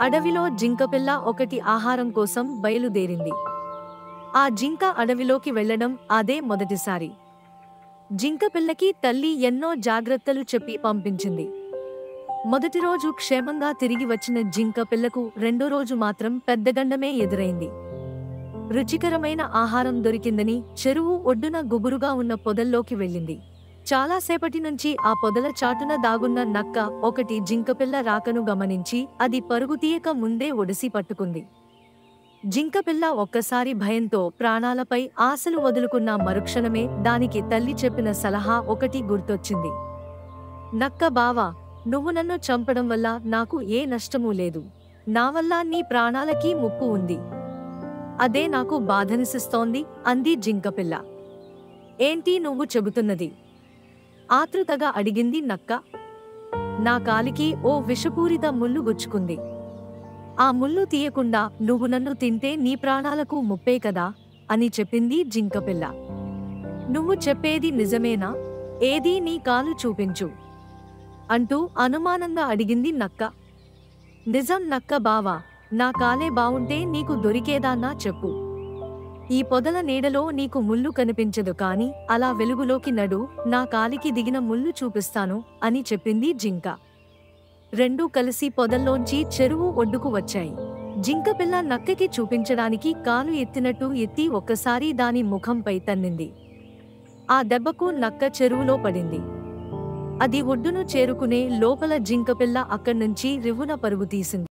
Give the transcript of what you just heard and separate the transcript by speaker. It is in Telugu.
Speaker 1: అడవిలో జింకపిల్ల ఒకటి ఆహారం కోసం బయలుదేరింది. ఆ జింక అడవిలోకి వెళ్లడం అదే మొదటిసారి. జింకపిల్లకి తల్లి ఎన్నో జాగ్రత్తలు చెప్పి పంపించింది. మొదటి రోజు క్షేమంగా తిరిగి వచ్చిన జింకపిల్లకు రెండో రోజు మాత్రం పెద్దగండమే ఎదురైంది. రుచికరమైన ఆహారం దొరికిందని చెరువు ఒడ్డున గుబురుగా ఉన్న పొదల్లోకి వెళ్ళింది. చాలాసేపటి నుంచి ఆ పొదల చాటున దాగున్న నక్క ఒకటి జింకపిల్ల రాకను గమనించి అది పరుగు తీయక ముందే ఒడిసి పట్టుకుంది. జింకపిల్ల ఒక్కసారి భయంతో ప్రాణాలపై ఆశలు వదులుకున్న మరుక్షణమే దానికి తల్లి చెప్పిన సలహా ఒకటి గుర్తొచ్చింది. నక్క బావా, నువ్వు నన్ను చంపడం వల్ల నాకు ఏ నష్టమూ లేదు. నా వల్ల నీ ప్రాణాలకి ముప్పు ఉంది. అదే నాకు బాధనిసిస్తోంది అంది జింకపిల్ల. ఏంటి నువ్వు చెబుతున్నది? ఆతృతగా అడిగింది నక్క. నా కాలికి ఓ విషపూరిత ముల్లు గుచ్చుకుంది. ఆ ముల్లు తీయకుండా నువ్వు నన్ను తింటే నీ ప్రాణాలకు ముప్పే కదా అని చెప్పింది జింకపిల్ల. నువ్వు చెప్పేది నిజమేనా? ఏదీ నీ కాలు చూపించు అంటూ అనుమానంగా అడిగింది నక్క. నిజం నక్క బావా, నా కాలే బావుంటే నీకు దొరికేదాన్నా చెప్పు. ఈ పొదల నీడలో నీకు ముల్లు కనిపించదు కాని అలా వెలుగులోకి నడు, నా కాలికి దిగిన ముల్లు చూపిస్తాను అని చెప్పింది జింక. రెండూ కలిసి పొదల్లోంచి చెరువు ఒడ్డుకు వచ్చాయి. జింకపిల్ల నక్కకి చూపించడానికి కాలు ఎత్తినట్టు ఎత్తి ఒక్కసారి దాని ముఖంపై తన్నింది. ఆ దెబ్బకు నక్క చెరువులో పడింది. అది ఒడ్డును చేరుకునే లోపల జింకపిల్ల అక్కడ్నుంచి రివ్వున పరుగు తీసింది.